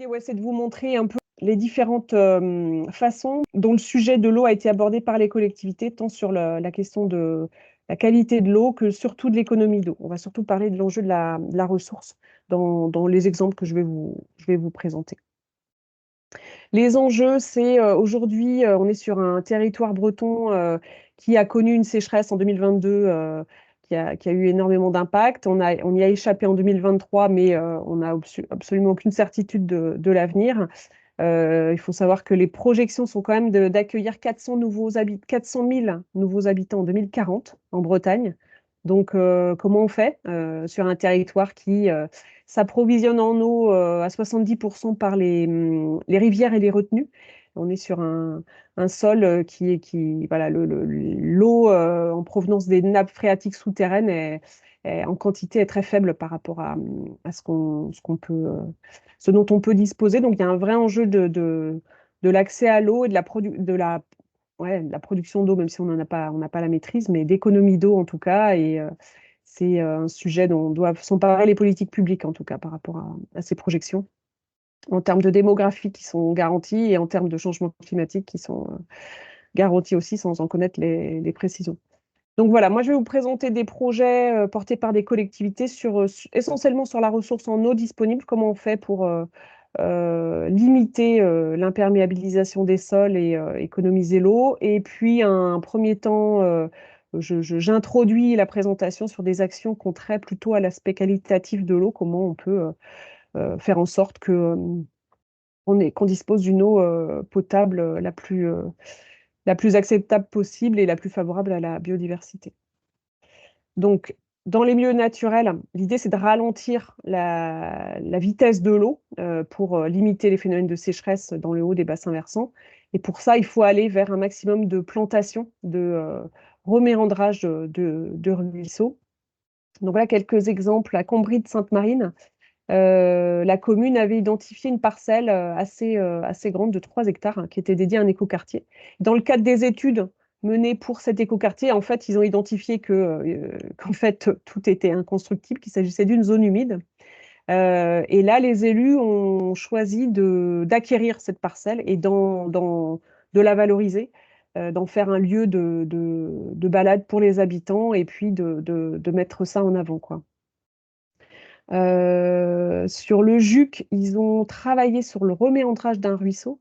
L'idée, ouais, c'est de vous montrer un peu les différentes façons dont le sujet de l'eau a été abordé par les collectivités, tant sur la question de la qualité de l'eau que surtout de l'économie d'eau. On va surtout parler de l'enjeu de la ressource dans les exemples que je vais vous présenter. Les enjeux, c'est aujourd'hui, on est sur un territoire breton qui a connu une sécheresse en 2022 qui a eu énormément d'impact. On y a échappé en 2023, mais on n'a absolument aucune certitude de l'avenir. Il faut savoir que les projections sont quand même d'accueillir 400 000 nouveaux habitants en 2040 en Bretagne. Donc, comment on fait sur un territoire qui s'approvisionne en eau à 70% par les rivières et les retenues? On est sur un sol voilà, l'eau en provenance des nappes phréatiques souterraines en quantité est très faible par rapport à ce dont on peut disposer. Donc, il y a un vrai enjeu de l'accès à l'eau et de la production d'eau, même si on n'a pas la maîtrise, mais d'économie d'eau en tout cas. Et c'est un sujet dont doivent s'emparer les politiques publiques, en tout cas, par rapport à ces projections, en termes de démographie qui sont garanties et en termes de changement climatique qui sont garantis aussi, sans en connaître les précisions. Donc voilà, moi je vais vous présenter des projets portés par des collectivités essentiellement sur la ressource en eau disponible, comment on fait pour limiter l'imperméabilisation des sols et économiser l'eau. Et puis un premier temps, j'introduis la présentation sur des actions qu'on traite plutôt à l'aspect qualitatif de l'eau, comment on peut faire en sorte qu'on dispose d'une eau potable la plus acceptable possible et la plus favorable à la biodiversité. Donc, dans les milieux naturels, l'idée, c'est de ralentir la vitesse de l'eau pour limiter les phénomènes de sécheresse dans le haut des bassins versants. Et pour ça, il faut aller vers un maximum de plantation, de reméandrage de ruisseaux. Donc voilà quelques exemples. À Combry de Sainte-Marine, la commune avait identifié une parcelle assez grande de 3 hectares qui était dédiée à un écoquartier. Dans le cadre des études menées pour cet écoquartier, en fait, ils ont identifié qu'en fait, tout était inconstructible, qu'il s'agissait d'une zone humide. Et là, les élus ont choisi d'acquérir cette parcelle et de la valoriser, d'en faire un lieu de balade pour les habitants et puis de mettre ça en avant, quoi. Sur le Juc, ils ont travaillé sur le reméandrage d'un ruisseau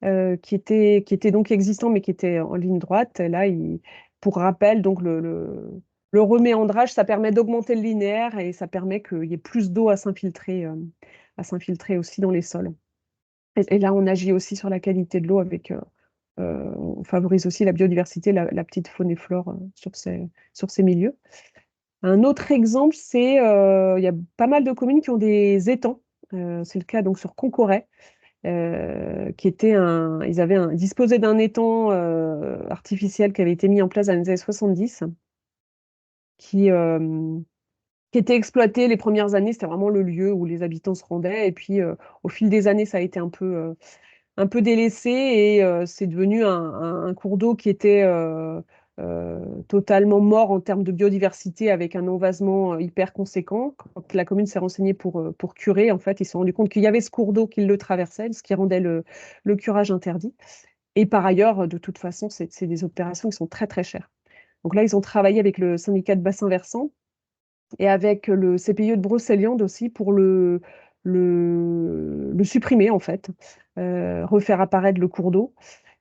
qui était donc existant, mais qui était en ligne droite. Là, pour rappel, donc le reméandrage, ça permet d'augmenter le linéaire et ça permet qu'il y ait plus d'eau à s'infiltrer aussi dans les sols. Et là, on agit aussi sur la qualité de l'eau on favorise aussi la biodiversité, la petite faune et flore sur ces milieux. Un autre exemple, c'est il y a pas mal de communes qui ont des étangs. C'est le cas donc sur Concoret, ils disposaient d'un étang artificiel qui avait été mis en place dans les années 70, qui était exploité les premières années. C'était vraiment le lieu où les habitants se rendaient. Et puis, au fil des années, ça a été un peu délaissé et c'est devenu un cours d'eau qui était totalement mort en termes de biodiversité avec un envasement hyper conséquent. Quand la commune s'est renseignée pour curer, en fait, ils se sont rendus compte qu'il y avait ce cours d'eau qui le traversait, ce qui rendait le curage interdit. Et par ailleurs, de toute façon, c'est des opérations qui sont très, très chères. Donc là, ils ont travaillé avec le syndicat de bassin versant et avec le CPIE de Brocéliande aussi pour le supprimer, en fait, refaire apparaître le cours d'eau.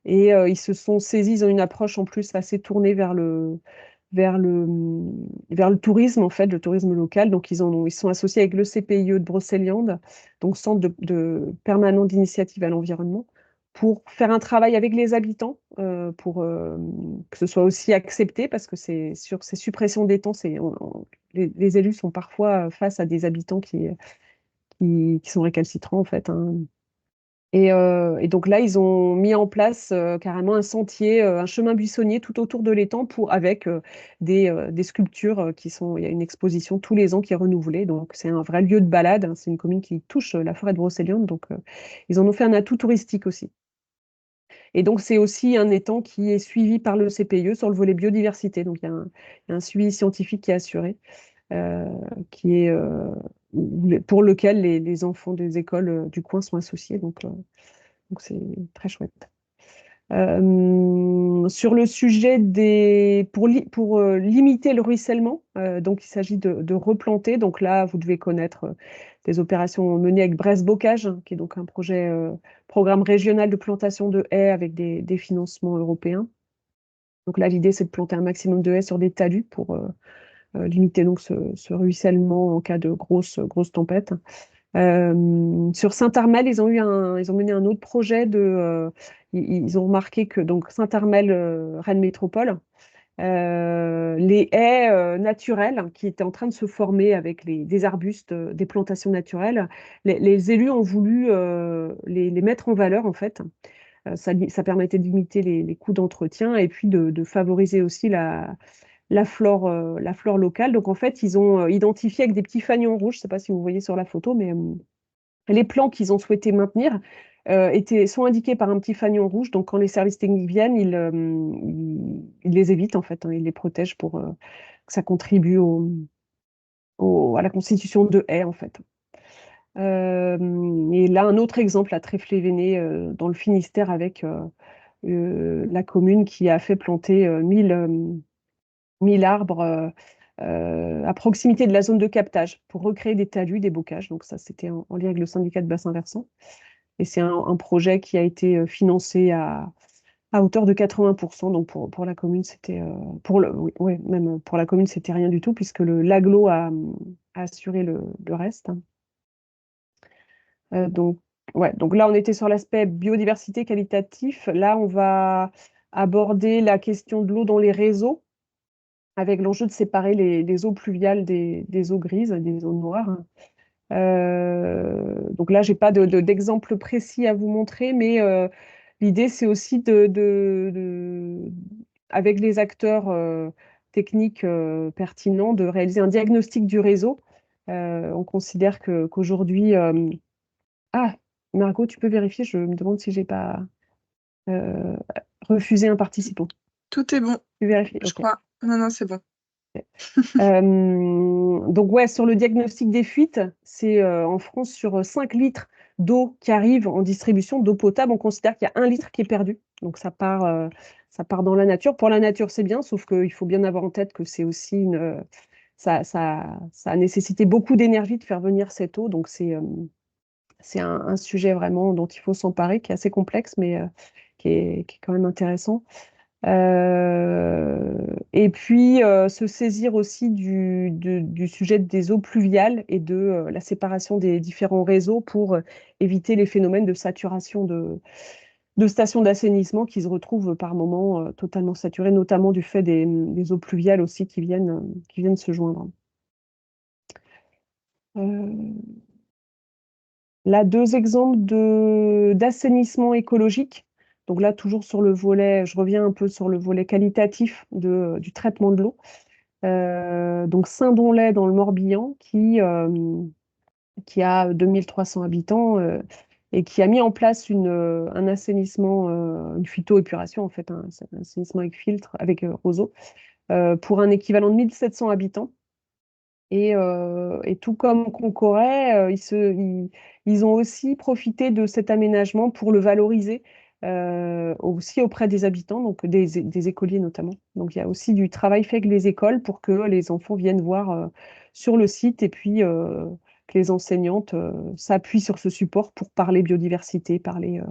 Et ils se sont saisis, ils ont une approche en plus assez tournée vers le tourisme, en fait, le tourisme local. Donc, ils sont associés avec le CPIE de Brocéliande, donc Centre permanent d'initiative à l'environnement, pour faire un travail avec les habitants, pour que ce soit aussi accepté, parce que sur ces suppressions d'étangs, les élus sont parfois face à des habitants qui sont récalcitrants, en fait, hein. Et donc là, ils ont mis en place carrément un sentier, un chemin buissonnier tout autour de l'étang avec des sculptures il y a une exposition tous les ans qui est renouvelée. Donc c'est un vrai lieu de balade, hein. C'est une commune qui touche la forêt de Brocéliande. Donc ils en ont fait un atout touristique aussi. Et donc c'est aussi un étang qui est suivi par le CPIE sur le volet biodiversité. Donc il y a un suivi scientifique qui est assuré, qui est pour lequel les enfants des écoles du coin sont associés. Donc c'est très chouette. Sur le sujet pour limiter le ruissellement, donc il s'agit de replanter. Donc là, vous devez connaître des opérations menées avec Brest-Bocage, qui est donc un programme régional de plantation de haies avec des financements européens. Donc là, l'idée, c'est de planter un maximum de haies sur des talus pour limiter donc ce ruissellement en cas de grosses tempêtes. Sur Saint-Armel, ils ont mené un autre projet ils ont remarqué que donc Saint-Armel, Rennes Métropole, les haies naturelles qui étaient en train de se former avec des arbustes, des plantations naturelles, les élus ont voulu les mettre en valeur en fait. Ça permettait de limiter les coûts d'entretien et puis de favoriser aussi la flore locale. Donc en fait, ils ont identifié avec des petits fanions rouges, je ne sais pas si vous voyez sur la photo, mais les plans qu'ils ont souhaité maintenir sont indiqués par un petit fanion rouge. Donc, quand les services techniques viennent, ils les évitent, en fait, hein, ils les protègent pour que ça contribue à la constitution de haies, en fait. Et là, un autre exemple à Tréflé-Véné, dans le Finistère, avec la commune qui a fait planter 1000 arbres à proximité de la zone de captage pour recréer des talus, des bocages. Donc ça, c'était en lien avec le syndicat de bassin versant. Et c'est un projet qui a été financé à hauteur de 80%. Donc pour la commune, c'était oui, ouais, même pour la commune, c'était rien du tout puisque l'aglo a assuré le reste. Donc ouais, donc là on était sur l'aspect biodiversité qualitatif. Là, on va aborder la question de l'eau dans les réseaux avec l'enjeu de séparer les eaux pluviales des eaux grises, des eaux noires. Donc là, j'ai pas d'exemple précis à vous montrer, mais l'idée, c'est aussi avec les acteurs techniques pertinents, de réaliser un diagnostic du réseau. On considère qu'aujourd'hui... Ah, Margot, tu peux vérifier, je me demande si j'ai pas euh, refusé un participant. Tout est bon, Tu vérifies, je ok. crois. Non, non, c'est bon. Donc ouais, sur le diagnostic des fuites, c'est en France sur 5 litres d'eau qui arrive en distribution d'eau potable, on considère qu'il y a 1 litre qui est perdu. Donc ça part dans la nature. Pour la nature, c'est bien, sauf qu'il faut bien avoir en tête que c'est aussi ça a nécessité beaucoup d'énergie de faire venir cette eau. Donc c'est un sujet vraiment dont il faut s'emparer, qui est assez complexe, mais qui est quand même intéressant. Et puis se saisir aussi du sujet des eaux pluviales et de la séparation des différents réseaux pour éviter les phénomènes de saturation de stations d'assainissement qui se retrouvent par moments totalement saturées, notamment du fait des eaux pluviales aussi qui viennent se joindre. Euh, Là, deux exemples d'assainissement écologique. Donc là, toujours sur le volet, je reviens un peu sur le volet qualitatif du traitement de l'eau. Donc Saint-Donlay dans le Morbihan, qui a 2300 habitants et qui a mis en place un assainissement, une phytoépuration en fait, un assainissement avec filtre, avec roseau, pour un équivalent de 1700 habitants. Et tout comme Concoret, ils ont aussi profité de cet aménagement pour le valoriser aussi auprès des habitants, donc des écoliers notamment. Donc il y a aussi du travail fait avec les écoles pour que les enfants viennent voir sur le site et puis que les enseignantes s'appuient sur ce support pour parler biodiversité, parler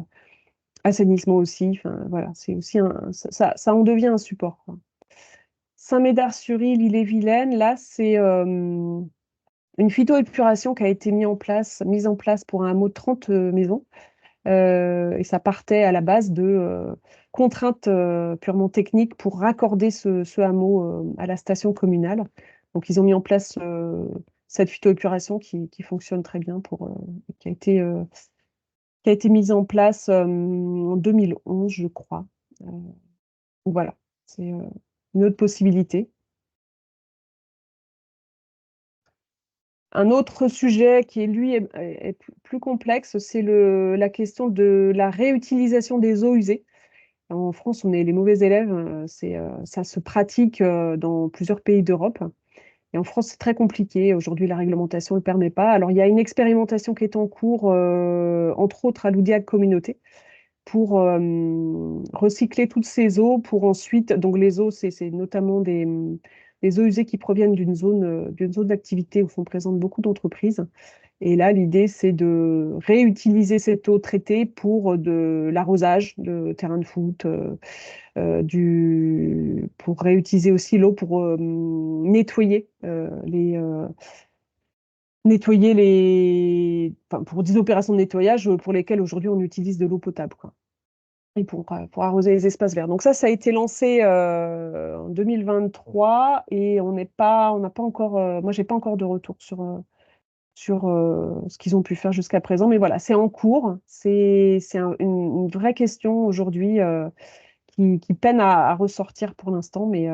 assainissement aussi. Enfin, voilà, c'est aussi ça en devient un support, quoi. Saint-Médard-sur-Île, Ille-et-Vilaine, là, c'est une phytoépuration qui a été mise en place pour un hameau de 30 maisons. Et ça partait à la base de contraintes purement techniques pour raccorder ce hameau à la station communale. Donc, ils ont mis en place cette phytoépuration qui fonctionne très bien, qui a été mise en place en 2011, je crois. Voilà, c'est une autre possibilité. Un autre sujet qui, lui, est plus complexe, c'est la question de la réutilisation des eaux usées. En France, on est les mauvais élèves, ça se pratique dans plusieurs pays d'Europe. Et en France, c'est très compliqué. Aujourd'hui, la réglementation ne le permet pas. Alors, il y a une expérimentation qui est en cours, entre autres à l'Oudiac Communauté, pour recycler toutes ces eaux pour ensuite, donc les eaux, c'est notamment des eaux usées qui proviennent d'une zone d'activité où sont présentes beaucoup d'entreprises. Et là, l'idée, c'est de réutiliser cette eau traitée pour de l'arrosage de terrains de foot, pour réutiliser aussi l'eau pour nettoyer enfin, pour des opérations de nettoyage pour lesquelles aujourd'hui on utilise de l'eau potable, quoi. Et pour arroser les espaces verts. Donc ça a été lancé en 2023 et on n'a pas encore, moi j'ai pas encore de retour sur ce qu'ils ont pu faire jusqu'à présent. Mais voilà, c'est en cours. C'est une vraie question aujourd'hui qui peine à ressortir pour l'instant, mais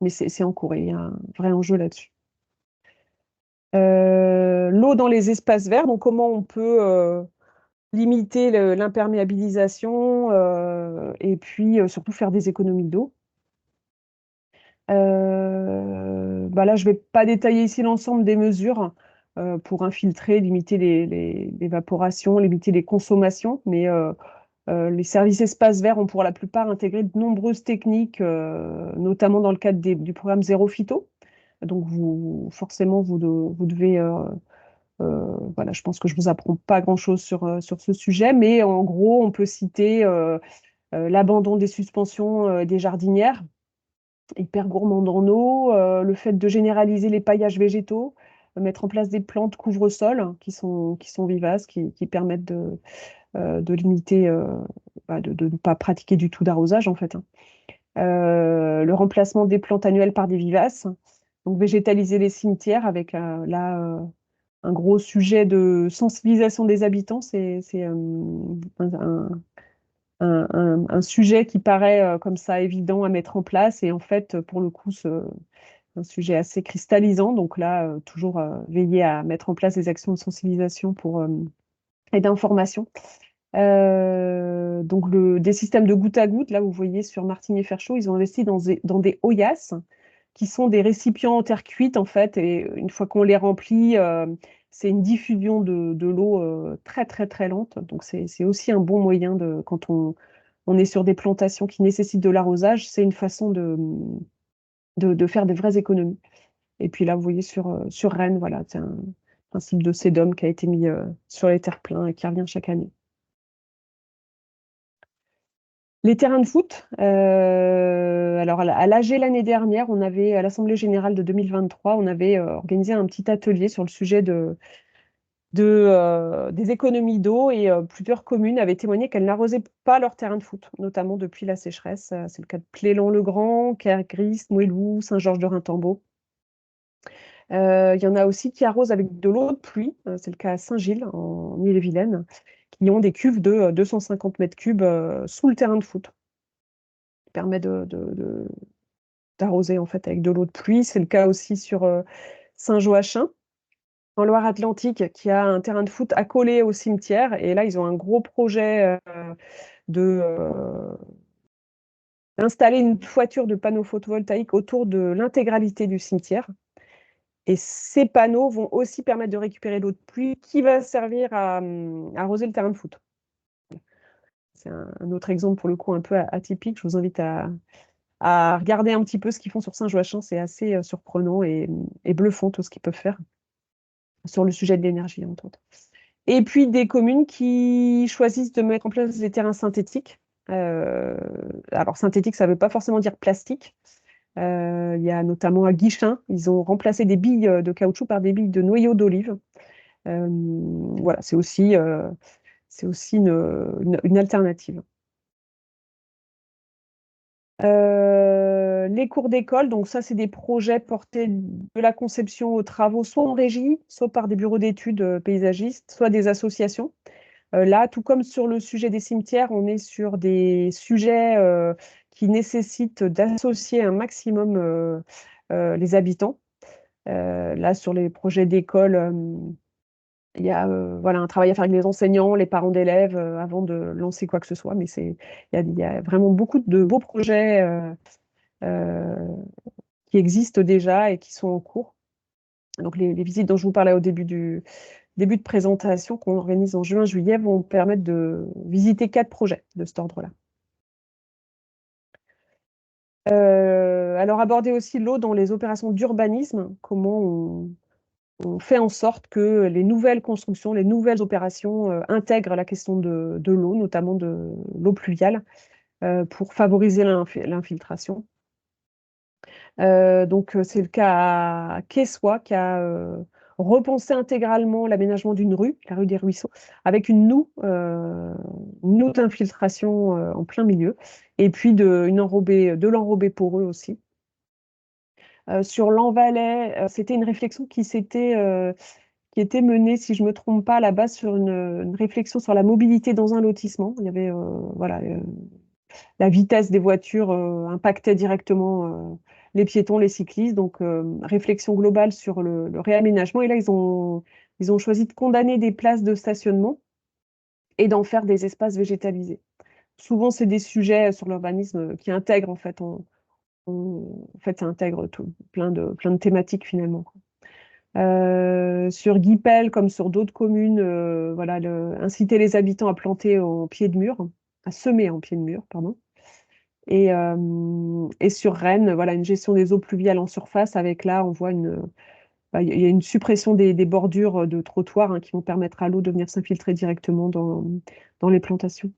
c'est en cours et il y a un vrai enjeu là-dessus. L'eau dans les espaces verts, donc comment on peut limiter l'imperméabilisation et puis surtout faire des économies d'eau. Là, je ne vais pas détailler ici l'ensemble des mesures pour infiltrer, limiter l'évaporation, limiter les consommations, mais les services espaces verts ont pour la plupart intégré de nombreuses techniques, notamment dans le cadre du programme Zéro Phyto. Donc, forcément, vous devez voilà, je pense que je ne vous apprends pas grand-chose sur ce sujet, mais en gros, on peut citer l'abandon des suspensions des jardinières, hyper gourmandes en eau, le fait de généraliser les paillages végétaux, mettre en place des plantes couvre-sol qui sont vivaces, qui permettent de limiter, de ne pas pratiquer du tout d'arrosage en fait, hein. Le remplacement des plantes annuelles par des vivaces, donc végétaliser les cimetières avec là un gros sujet de sensibilisation des habitants. C'est un sujet qui paraît comme ça évident à mettre en place et en fait, pour le coup, un sujet assez cristallisant. Donc là, toujours veiller à mettre en place des actions de sensibilisation et d'information. Donc des systèmes de goutte à goutte, là vous voyez sur Martigny-Ferchaud, ils ont investi dans des hoyasses qui sont des récipients en terre cuite en fait, et une fois qu'on les remplit, c'est une diffusion de l'eau très très très lente. Donc c'est aussi un bon moyen quand on est sur des plantations qui nécessitent de l'arrosage, c'est une façon de faire des vraies économies. Et puis là vous voyez sur Rennes, voilà, c'est un principe de sédum qui a été mis sur les terre-pleins et qui revient chaque année. Les terrains de foot, alors à l'AG l'année dernière, à l'Assemblée générale de 2023, on avait organisé un petit atelier sur le sujet des économies d'eau et plusieurs communes avaient témoigné qu'elles n'arrosaient pas leurs terrains de foot, notamment depuis la sécheresse. C'est le cas de Plélan-le-Grand, Kergris, Moëlou, Saint-Georges-de-Rimtambeau. Il y en a aussi qui arrosent avec de l'eau de pluie, c'est le cas à Saint-Gilles, en Ille-et-Vilaine, qui ont des cuves de 250 mètres cubes sous le terrain de foot, qui permet d'arroser en fait avec de l'eau de pluie. C'est le cas aussi sur Saint-Joachim, en Loire-Atlantique, qui a un terrain de foot accolé au cimetière. Et là, ils ont un gros projet d'installer une toiture de panneaux photovoltaïques autour de l'intégralité du cimetière. Et ces panneaux vont aussi permettre de récupérer l'eau de pluie qui va servir à arroser le terrain de foot. C'est un autre exemple, pour le coup, un peu atypique. Je vous invite à regarder un petit peu ce qu'ils font sur Saint-Joachim. C'est assez surprenant et bluffant tout ce qu'ils peuvent faire sur le sujet de l'énergie, entre autres. Et puis des communes qui choisissent de mettre en place des terrains synthétiques. Alors synthétique, ça ne veut pas forcément dire plastique. Il y a notamment à Guichen, ils ont remplacé des billes de caoutchouc par des billes de noyaux d'olive. Voilà, c'est aussi une alternative. Les cours d'école, donc ça, c'est des projets portés de la conception aux travaux, soit en régie, soit par des bureaux d'études paysagistes, soit des associations. Là, tout comme sur le sujet des cimetières, on est sur des sujets qui nécessitent d'associer un maximum les habitants. Là, sur les projets d'école, il y a voilà, un travail à faire avec les enseignants, les parents d'élèves, avant de lancer quoi que ce soit. Mais il y a vraiment beaucoup de beaux projets qui existent déjà et qui sont en cours. Donc les visites dont je vous parlais au début de présentation qu'on organise en juin-juillet vont permettre de visiter 4 projets de cet ordre-là. Alors aborder aussi l'eau dans les opérations d'urbanisme, comment on fait en sorte que les nouvelles constructions, les nouvelles opérations intègrent la question de l'eau, notamment de l'eau pluviale, pour favoriser l'infiltration. Donc c'est le cas à Quessoy qui a repensé intégralement l'aménagement d'une rue, la rue des Ruisseaux, avec une noue d'infiltration en plein milieu, et puis de l'enrobé poreux aussi. Sur l'Envalais, c'était une réflexion qui était menée, si je ne me trompe pas, à la base sur une réflexion sur la mobilité dans un lotissement. Il y avait voilà, la vitesse des voitures impactait directement les piétons, les cyclistes. Donc, réflexion globale sur le réaménagement. Et là, ils ont choisi de condamner des places de stationnement et d'en faire des espaces végétalisés. Souvent, c'est des sujets sur l'urbanisme qui intègrent, en fait, ça intègre plein de thématiques finalement. Sur Guipel, comme sur d'autres communes, voilà, inciter les habitants à planter en pied de mur, à semer en pied de mur, pardon. Et sur Rennes, voilà, une gestion des eaux pluviales en surface, avec là, on voit il y a une suppression des bordures de trottoirs qui vont permettre à l'eau de venir s'infiltrer directement dans les plantations.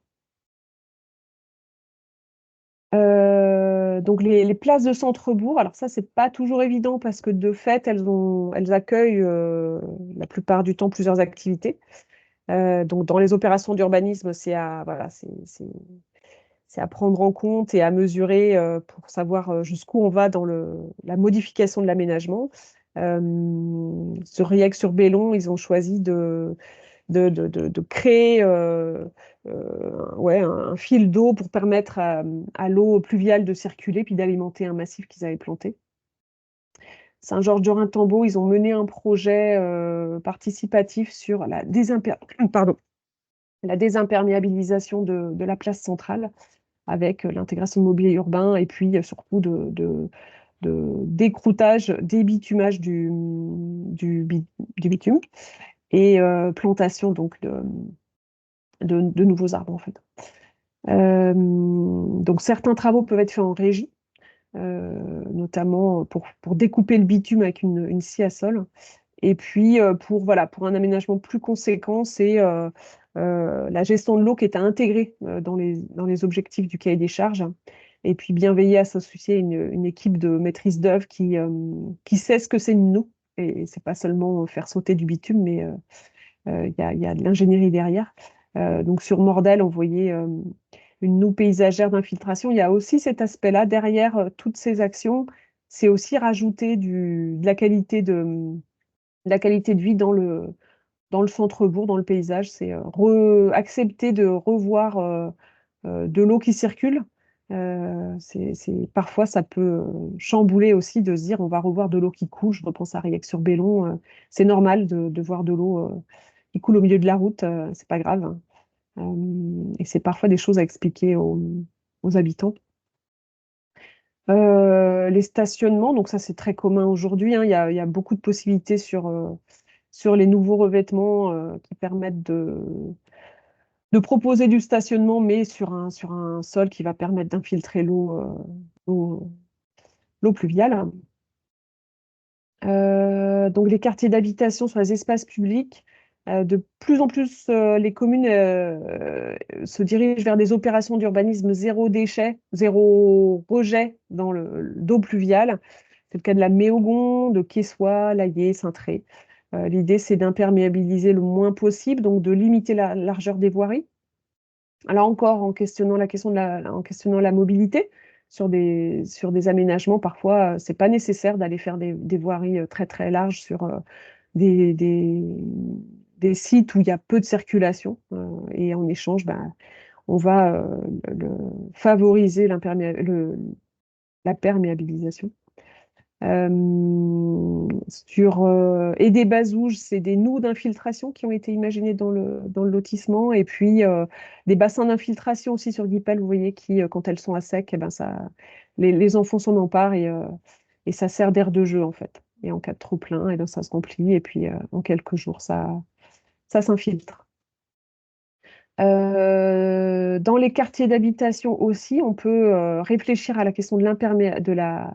Donc les places de centre-bourg, alors ça, c'est pas toujours évident parce que de fait, elles accueillent la plupart du temps plusieurs activités. Donc dans les opérations d'urbanisme, voilà, c'est à prendre en compte et à mesurer pour savoir jusqu'où on va dans la modification de l'aménagement. Sur Riec-sur-Bellon, ils ont choisi de créer ouais, un fil d'eau pour permettre à l'eau pluviale de circuler puis d'alimenter un massif qu'ils avaient planté. Saint-Georges-du-Rhin-Tambeau, ils ont mené un projet participatif sur pardon, la désimperméabilisation de la place centrale avec l'intégration de mobilier urbain et puis surtout de d'écroutage, débitumage du bitume et plantation donc de nouveaux arbres en fait. Donc certains travaux peuvent être faits en régie, notamment pour découper le bitume avec une scie à sol. Et puis pour un aménagement plus conséquent, c'est la gestion de l'eau qui est à intégrer dans les objectifs du cahier des charges. Et puis bien veiller à s'associer à une équipe de maîtrise d'œuvre qui sait ce que c'est une noue. Et c'est pas seulement faire sauter du bitume, mais il y a de l'ingénierie derrière. Donc sur Mordel, on voyait une noue paysagère d'infiltration. Il y a aussi cet aspect-là. Derrière toutes ces actions, c'est aussi rajouter de la qualité de vie dans le centre-bourg, dans le paysage. C'est accepter de revoir de l'eau qui circule. Parfois, ça peut chambouler aussi de se dire on va revoir de l'eau qui coule. Je repense à Riec-sur-Bellon. C'est normal de voir de l'eau qui coule au milieu de la route. C'est pas grave, hein. Et c'est parfois des choses à expliquer aux habitants. Les stationnements, donc ça c'est très commun aujourd'hui, hein. Il y a beaucoup de possibilités sur les nouveaux revêtements qui permettent de proposer du stationnement, mais sur un sol qui va permettre d'infiltrer l'eau pluviale. Donc les quartiers d'habitation sur les espaces publics, de plus en plus les communes se dirigent vers des opérations d'urbanisme zéro déchet, zéro rejet d'eau pluviale. C'est le cas de la Méogon, de Quessoy, Layé, Saintré. L'idée, c'est d'imperméabiliser le moins possible, donc de limiter la largeur des voiries. Alors encore, en questionnant la mobilité, sur des aménagements, parfois, c'est pas nécessaire d'aller faire des voiries très très larges sur des, des, des sites où il y a peu de circulation. Et en échange, ben, on va favoriser la perméabilisation. Et des bazouges, c'est des noues d'infiltration qui ont été imaginés dans le lotissement. Et puis des bassins d'infiltration aussi sur Guipel, vous voyez, qui, quand elles sont à sec, eh ben les enfants s'en emparent et et ça sert d'aire de jeu en fait. Et en cas de trop plein, et ben, ça se remplit et puis en quelques jours, ça s'infiltre. Dans les quartiers d'habitation aussi, on peut réfléchir à la question de la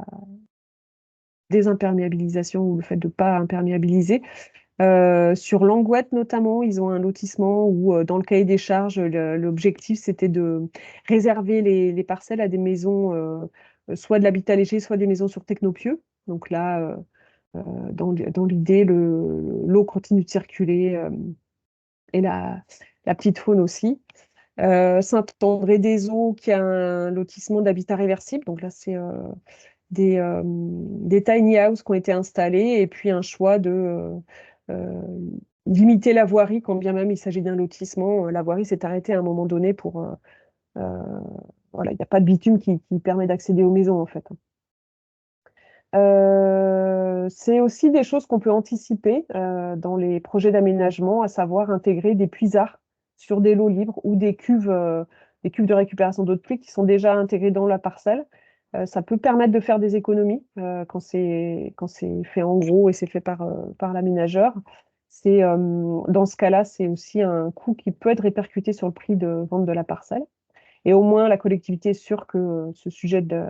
désimperméabilisation ou le fait de ne pas imperméabiliser. Sur Languette notamment, ils ont un lotissement où, dans le cahier des charges, l'objectif c'était de réserver les parcelles à des maisons, soit de l'habitat léger, soit des maisons sur technopieux. Donc là, dans l'idée, l'eau continue de circuler et la petite faune aussi. Saint-André-des-Eaux, qui a un lotissement d'habitat réversible. Donc là, c'est des tiny houses qui ont été installés et puis un choix de euh, limiter la voirie, quand bien même il s'agit d'un lotissement. La voirie s'est arrêtée à un moment donné pour... euh, voilà, il n'y a pas de bitume qui permet d'accéder aux maisons, en fait. C'est aussi des choses qu'on peut anticiper dans les projets d'aménagement, à savoir intégrer des puisards sur des lots libres ou des cuves de récupération d'eau de pluie qui sont déjà intégrées dans la parcelle. Ça peut permettre de faire des économies quand c'est fait en gros et c'est fait par l'aménageur. Dans ce cas-là, c'est aussi un coût qui peut être répercuté sur le prix de vente de la parcelle. Et au moins, la collectivité est sûre que ce sujet de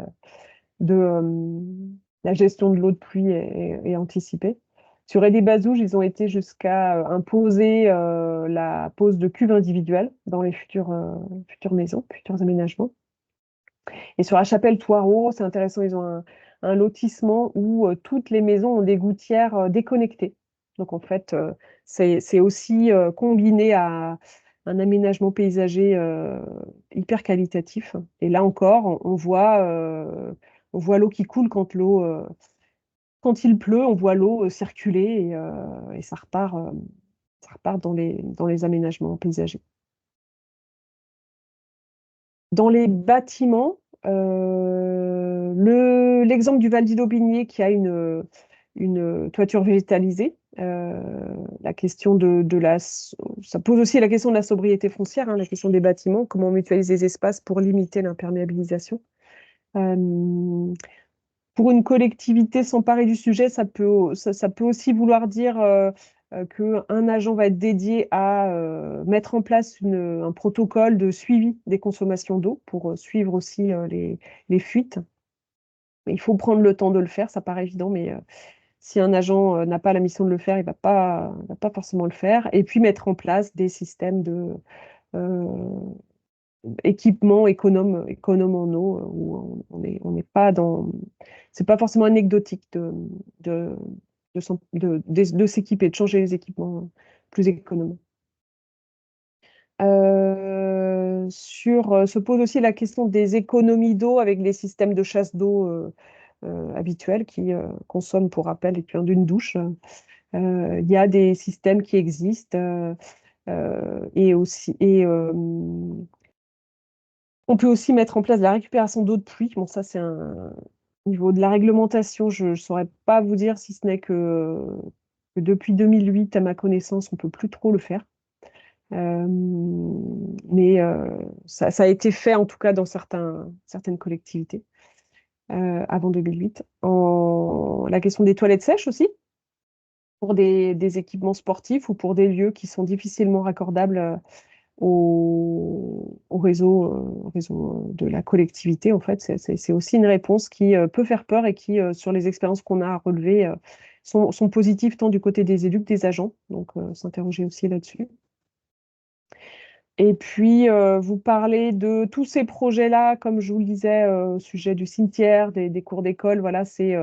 la gestion de l'eau de pluie est anticipée. Sur Aidé-Bazouge, ils ont été jusqu'à imposer la pose de cuves individuelles dans les futures maisons, futurs aménagements. Et sur la Chapelle-Thoireau, c'est intéressant, ils ont un lotissement où toutes les maisons ont des gouttières déconnectées. Donc en fait, c'est aussi combiné à un aménagement paysager hyper qualitatif. Et là encore, on voit l'eau qui coule quand il pleut, on voit l'eau circuler et ça repart dans les aménagements paysagers. Dans les bâtiments, l'exemple du Val d'Ilo-Bigné qui a une toiture végétalisée, la question ça pose aussi la question de la sobriété foncière, hein, la question des bâtiments, comment on mutualise les espaces pour limiter l'imperméabilisation. Pour une collectivité s'emparer du sujet, ça peut aussi vouloir dire qu'un agent va être dédié à mettre en place un protocole de suivi des consommations d'eau pour suivre aussi les fuites. Il faut prendre le temps de le faire, ça paraît évident, mais si un agent n'a pas la mission de le faire, il va pas forcément le faire. Et puis mettre en place des systèmes de équipements économes en eau, où on n'est pas dans... C'est pas forcément anecdotique de, de s'équiper, de changer les équipements plus économes. Se pose aussi la question des économies d'eau avec les systèmes de chasse d'eau habituels qui consomment, pour rappel, l'équivalent d'une douche. Il y a des systèmes qui existent on peut aussi mettre en place la récupération d'eau de pluie. Bon, ça, c'est au niveau de la réglementation, je ne saurais pas vous dire si ce n'est que depuis 2008, à ma connaissance, on ne peut plus trop le faire. Mais ça a été fait, en tout cas, dans certaines collectivités avant 2008. La question des toilettes sèches aussi, pour des équipements sportifs ou pour des lieux qui sont difficilement raccordables au réseau de la collectivité. En fait, c'est aussi une réponse qui peut faire peur et qui, sur les expériences qu'on a relevées, sont positives tant du côté des élus que des agents. Donc, s'interroger aussi là-dessus. Et puis, vous parlez de tous ces projets-là, comme je vous le disais, au sujet du cimetière, des cours d'école. Voilà, c'est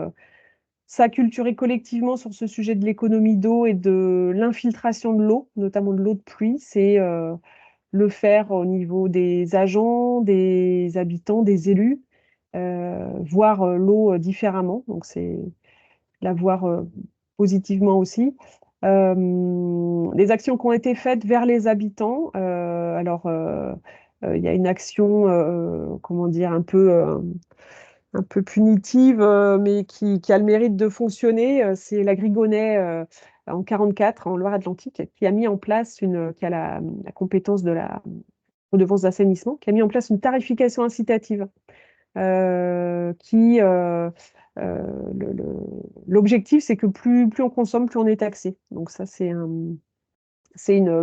s'acculturer collectivement sur ce sujet de l'économie d'eau et de l'infiltration de l'eau, notamment de l'eau de pluie. C'est le faire au niveau des agents, des habitants, des élus, voir l'eau différemment. Donc, c'est la voir positivement aussi. Les actions qui ont été faites vers les habitants. Il y a une action, comment dire, un peu punitive, mais qui a le mérite de fonctionner. C'est la Grigonnet en 44, en Loire-Atlantique, qui a mis en place qui a la compétence de la redevance d'assainissement, qui a mis en place une tarification incitative qui l'objectif, c'est que plus on consomme, plus on est taxé. Donc ça, c'est une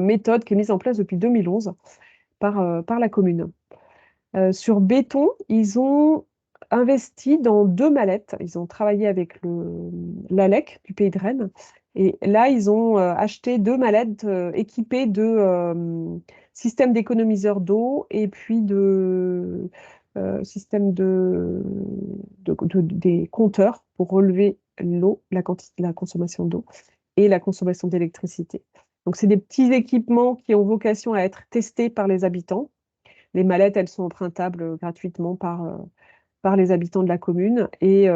méthode qui est mise en place depuis 2011 par la commune. Sur béton, ils ont investi dans 2 mallettes. Ils ont travaillé avec l'ALEC du Pays de Rennes. Et là, ils ont acheté 2 mallettes équipées de systèmes d'économiseurs d'eau et puis de systèmes des compteurs pour relever l'eau, la consommation d'eau et la consommation d'électricité. Donc, c'est des petits équipements qui ont vocation à être testés par les habitants. Les mallettes, elles sont empruntables gratuitement par les habitants de la commune. Et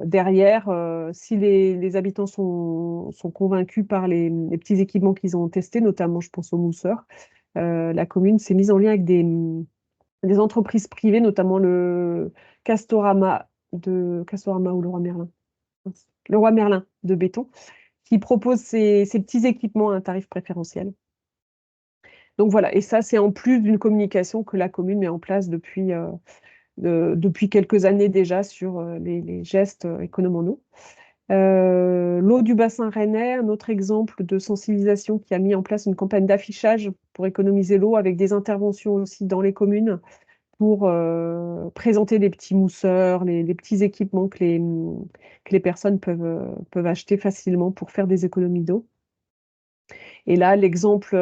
derrière, si les habitants sont convaincus par les petits équipements qu'ils ont testés, notamment, je pense aux mousseurs, la commune s'est mise en lien avec des entreprises privées, notamment le Castorama ou le Roi Merlin. Le Roi Merlin de béton, qui propose ces petits équipements à un tarif préférentiel. Donc voilà, et ça, c'est en plus d'une communication que la commune met en place depuis quelques années déjà sur les gestes économes en eau. L'eau du bassin rennais, un autre exemple de sensibilisation qui a mis en place une campagne d'affichage pour économiser l'eau avec des interventions aussi dans les communes pour présenter les petits mousseurs, les petits équipements que les personnes peuvent acheter facilement pour faire des économies d'eau. Et là, l'exemple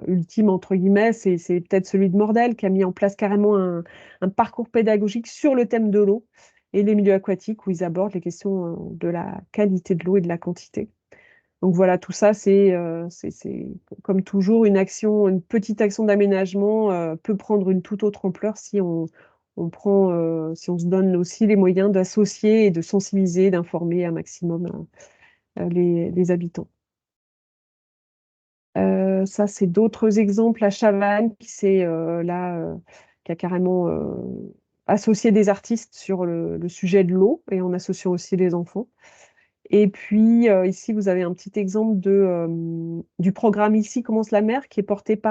ultime, entre guillemets, c'est peut-être celui de Mordel, qui a mis en place carrément un parcours pédagogique sur le thème de l'eau et les milieux aquatiques, où ils abordent les questions de la qualité de l'eau et de la quantité. Donc voilà, tout ça, c'est comme toujours une petite action d'aménagement peut prendre une toute autre ampleur si si on se donne aussi les moyens d'associer et de sensibiliser, d'informer un maximum les habitants. Ça, c'est d'autres exemples à Chavannes qui a carrément associé des artistes sur le sujet de l'eau et en associant aussi les enfants. Et puis ici, vous avez un petit exemple du programme Ici commence la mer qui est porté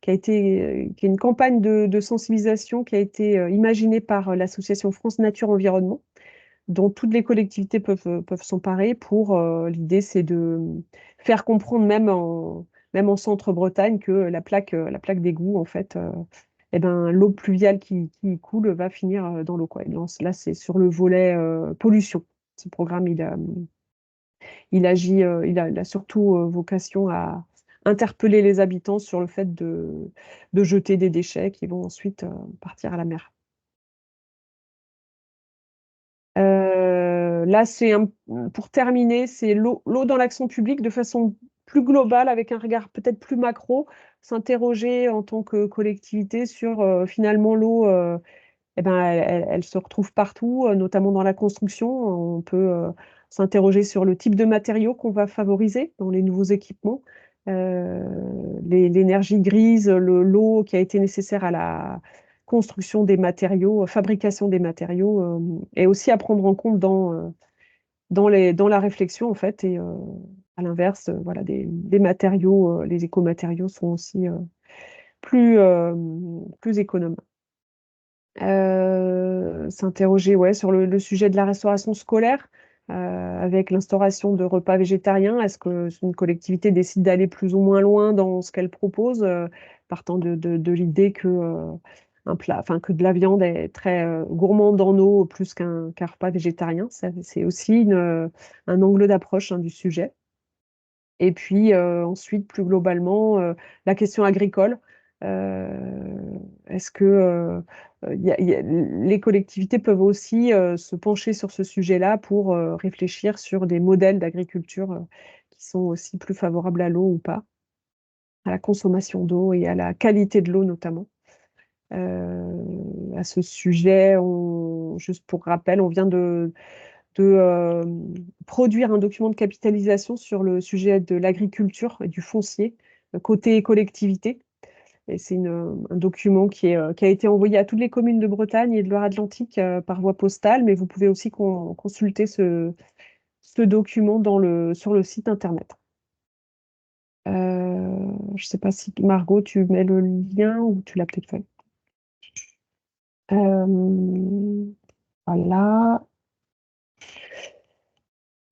qui est une campagne de sensibilisation qui a été imaginée par l'association France Nature Environnement, dont toutes les collectivités peuvent s'emparer l'idée, c'est de faire comprendre même en centre-Bretagne que la plaque d'égout, en fait, eh ben, l'eau pluviale qui coule va finir dans l'eau, quoi. Et là, c'est sur le volet pollution. Ce programme, il agit, il a surtout vocation à interpeller les habitants sur le fait de jeter des déchets qui vont ensuite partir à la mer. Là, pour terminer, c'est l'eau dans l'action publique de façon plus globale, avec un regard peut-être plus macro, s'interroger en tant que collectivité sur finalement l'eau, eh ben, elle se retrouve partout, notamment dans la construction. On peut s'interroger sur le type de matériaux qu'on va favoriser dans les nouveaux équipements, euh, l'énergie grise, l'eau qui a été nécessaire à la construction des matériaux, fabrication des matériaux, et aussi à prendre en compte dans la réflexion, en fait. Et à l'inverse, voilà, des matériaux, les écomatériaux sont aussi plus économes. S'interroger, ouais, sur le sujet de la restauration scolaire, avec l'instauration de repas végétariens. Est-ce qu'une collectivité décide d'aller plus ou moins loin dans ce qu'elle propose, partant de l'idée que de la viande est très gourmande en eau plus qu'un repas végétarien. C'est aussi un angle d'approche, hein, du sujet. Et puis ensuite, plus globalement, la question agricole. Est-ce que les collectivités peuvent aussi se pencher sur ce sujet-là pour réfléchir sur des modèles d'agriculture qui sont aussi plus favorables à l'eau ou pas, à la consommation d'eau et à la qualité de l'eau notamment. À ce sujet, juste pour rappel, on vient de produire un document de capitalisation sur le sujet de l'agriculture et du foncier, côté collectivité. Et c'est un document qui a été envoyé à toutes les communes de Bretagne et de Loire-Atlantique par voie postale, mais vous pouvez aussi consulter ce document sur le site internet. Je ne sais pas si Margot, tu mets le lien ou tu l'as peut-être fait. Voilà.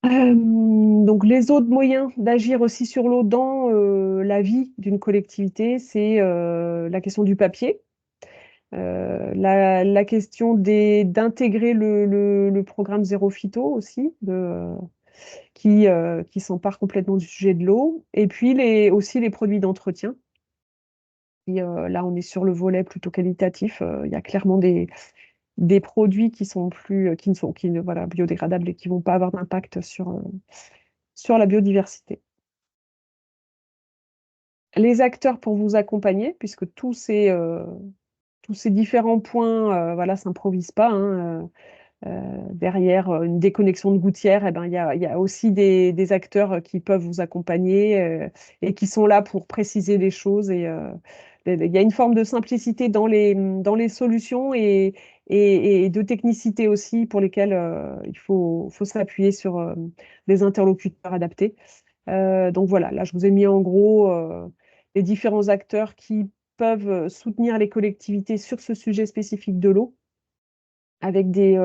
Donc les autres moyens d'agir aussi sur l'eau dans la vie d'une collectivité, c'est la question du papier, la question d'intégrer le programme Zéro Phyto aussi, qui s'empare complètement du sujet de l'eau, et puis aussi les produits d'entretien. Là, on est sur le volet plutôt qualitatif. Il y a clairement des produits qui sont plus, voilà, biodégradables et qui vont pas avoir d'impact sur la biodiversité. Les acteurs pour vous accompagner, puisque tous ces différents points, voilà, s'improvisent pas, hein. Derrière une déconnexion de gouttière, eh ben, il y a aussi des acteurs qui peuvent vous accompagner et qui sont là pour préciser les choses. Il y a une forme de simplicité dans les solutions et de technicité aussi pour lesquelles il faut s'appuyer sur des interlocuteurs adaptés. Donc voilà, là je vous ai mis en gros les différents acteurs qui peuvent soutenir les collectivités sur ce sujet spécifique de l'eau avec des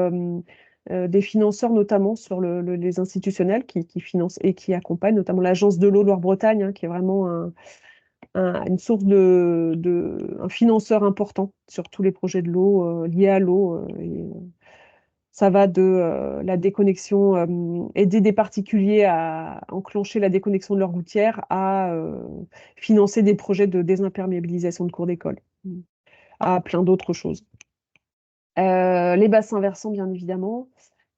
financeurs notamment sur les institutionnels qui financent et qui accompagnent, notamment l'Agence de l'eau Loire-Bretagne, hein, qui est vraiment une source un financeur important sur tous les projets de l'eau liés à l'eau. Ça va de la déconnexion, aider des particuliers à enclencher la déconnexion de leur gouttière, à financer des projets de désimperméabilisation de cours d'école, à plein d'autres choses. Les bassins versants, bien évidemment.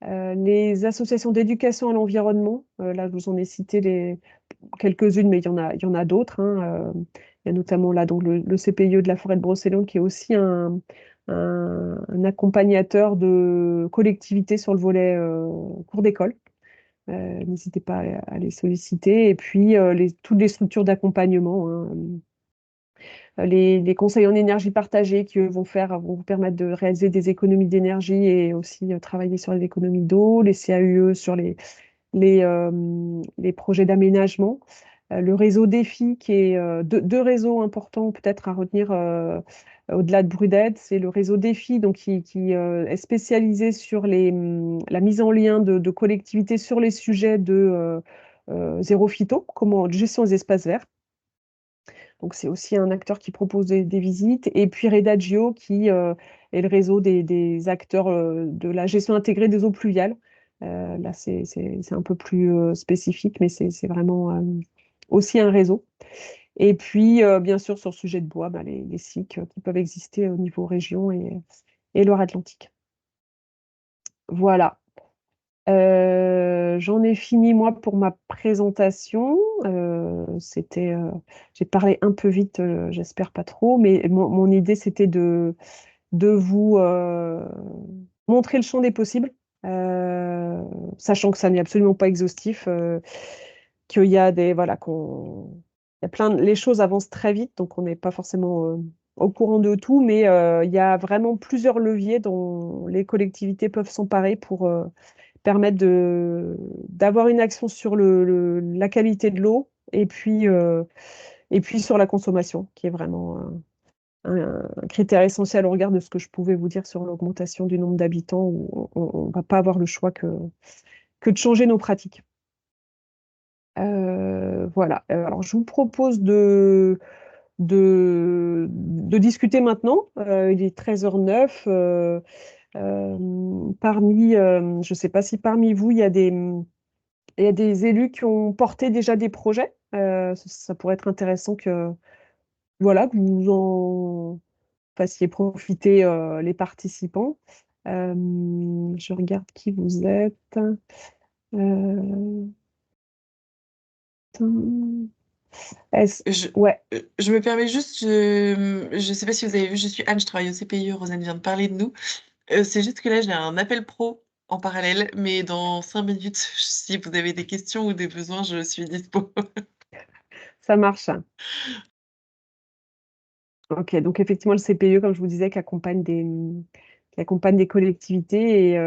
Les associations d'éducation à l'environnement, là, je vous en ai cité quelques-unes, mais il y en a d'autres, hein. Il y a notamment là donc, le CPIE de la forêt de Brocéliande, qui est aussi un accompagnateur de collectivités sur le volet cours d'école. N'hésitez pas à les solliciter. Et puis, toutes les structures d'accompagnement, hein. Les conseils en énergie partagée qui eux, vont vous permettre de réaliser des économies d'énergie et aussi travailler sur les économies d'eau, les CAUE sur les projets d'aménagement. Le réseau Défi, qui est deux réseaux importants peut-être à retenir au-delà de Bruded, c'est le réseau Défi donc, qui est spécialisé sur la mise en lien de collectivités sur les sujets de zéro phyto, gestion des espaces verts. Donc, c'est aussi un acteur qui propose des visites. Et puis, Redagio, qui est le réseau des acteurs de la gestion intégrée des eaux pluviales. Là, c'est un peu plus spécifique, mais c'est vraiment aussi un réseau. Et puis, bien sûr, sur le sujet de bois, bah, les SIC qui peuvent exister au niveau région et Loire-Atlantique. Voilà. J'en ai fini, moi, pour ma présentation. J'ai parlé un peu vite, j'espère pas trop, mais mon idée, c'était de vous montrer le champ des possibles, euh, sachant que ça n'est absolument pas exhaustif, qu'il y a les choses avancent très vite, donc on n'est pas forcément au courant de tout, mais il y a vraiment plusieurs leviers dont les collectivités peuvent s'emparer pour permettre d'avoir une action sur la qualité de l'eau et puis sur la consommation, qui est vraiment un critère essentiel au regard de ce que je pouvais vous dire sur l'augmentation du nombre d'habitants, où on ne va pas avoir le choix que de changer nos pratiques. Voilà. Alors, je vous propose de discuter maintenant. Il est 13h09. Je ne sais pas si parmi vous, il y a des élus qui ont porté déjà des projets. Ça pourrait être intéressant voilà, que vous en fassiez profiter les participants. Je regarde qui vous êtes. Euh, Je, ouais, je me permets juste, je ne sais pas si vous avez vu, je suis Anne, je travaille au CPIE, Rosanne vient de parler de nous. C'est juste que là, j'ai un appel pro en parallèle, mais dans 5 minutes, si vous avez des questions ou des besoins, je suis dispo. ça marche. Ok, donc effectivement, le CPE, comme je vous disais, qui accompagne des collectivités et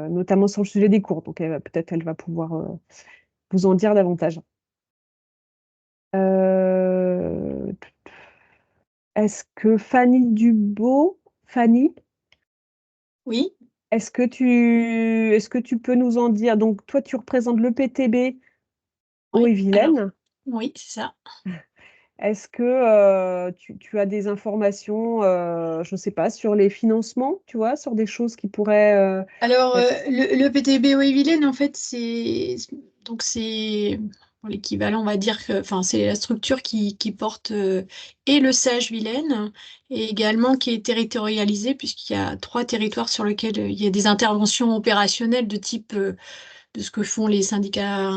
notamment sur le sujet des cours. Donc peut-être elle va pouvoir vous en dire davantage. Est-ce que Fanny Dubo, Fanny? Oui, Est-ce que tu peux nous en dire? Donc, toi, tu représentes le PTB oui. Alors, Haut-et-Vilaine. oui, c'est ça. Est-ce que tu as des informations, je ne sais pas, sur les financements, tu vois, sur des choses qui pourraient Alors, être... le PTB Vilaine, en fait, c'est bon, l'équivalent, on va dire que, enfin, c'est la structure qui porte et le SAGE Vilaine et également qui est territorialisée puisqu'il y a 3 territoires sur lesquels il y a des interventions opérationnelles de type de ce que font les syndicats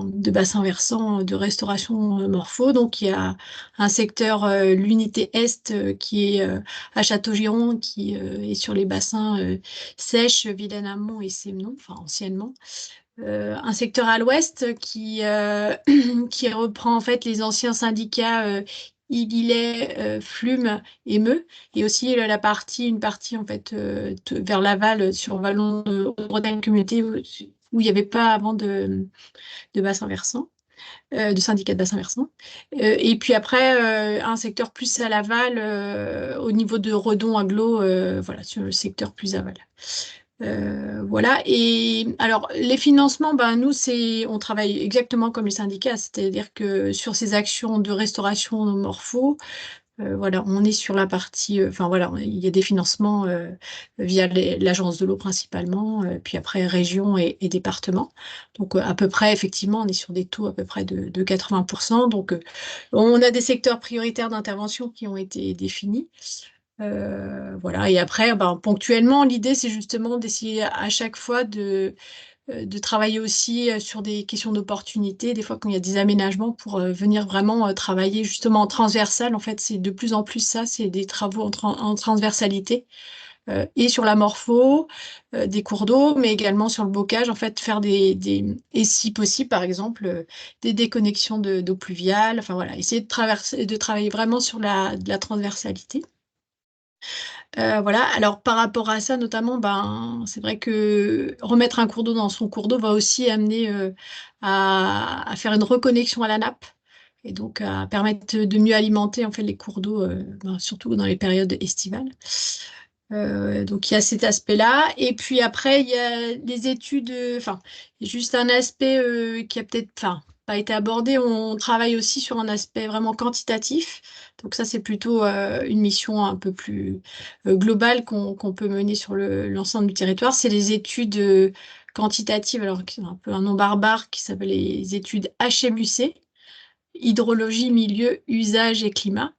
de bassin versant de restauration morpho. Donc, il y a un secteur, l'unité Est, qui est à Châteaugiron, qui est sur les bassins Sèche, Vilaine-Amont et Sémenon, enfin anciennement. Un secteur à l'ouest qui reprend en fait les anciens syndicats Iguilet, Flume et Meux, et aussi une partie en fait vers l'aval sur Vallon de Bretagne Communauté où il n'y avait pas avant de bassin versant, de syndicat de bassin versant. Et puis après, un secteur plus à l'aval au niveau de Redon, Aglo, voilà, sur le secteur plus aval. Voilà. Et alors, les financements, ben, nous, on travaille exactement comme les syndicats, c'est-à-dire que sur ces actions de restauration morpho, voilà, on est sur la partie, enfin voilà, il y a des financements via l'agence de l'eau principalement, puis après région et département. Donc à peu près, effectivement, on est sur des taux à peu près de 80%. Donc on a des secteurs prioritaires d'intervention qui ont été définis. Voilà, et après, ben, ponctuellement, l'idée, c'est justement d'essayer à chaque fois de travailler aussi sur des questions d'opportunité, des fois quand il y a des aménagements pour venir vraiment travailler justement en transversal. En fait, c'est de plus en plus ça, c'est des travaux en transversalité et sur la morpho des cours d'eau, mais également sur le bocage, en fait, faire et si possible, par exemple, des déconnexions d'eau pluviale. Enfin voilà, essayer de travailler vraiment sur de la transversalité. Voilà. Alors par rapport à ça, notamment, ben, c'est vrai que remettre un cours d'eau dans son cours d'eau va aussi amener à faire une reconnexion à la nappe et donc à permettre de mieux alimenter en fait les cours d'eau, ben, surtout dans les périodes estivales. Donc il y a cet aspect-là. Et puis après, il y a les études, enfin, juste un aspect qui a peut-être, enfin, pas été abordé. On travaille aussi sur un aspect vraiment quantitatif. Donc ça, c'est plutôt une mission un peu plus globale qu'on peut mener sur l'ensemble du territoire. C'est les études quantitatives, alors qui sont un peu un nom barbare, qui s'appelle les études HMUC, hydrologie, milieu, usage et climat.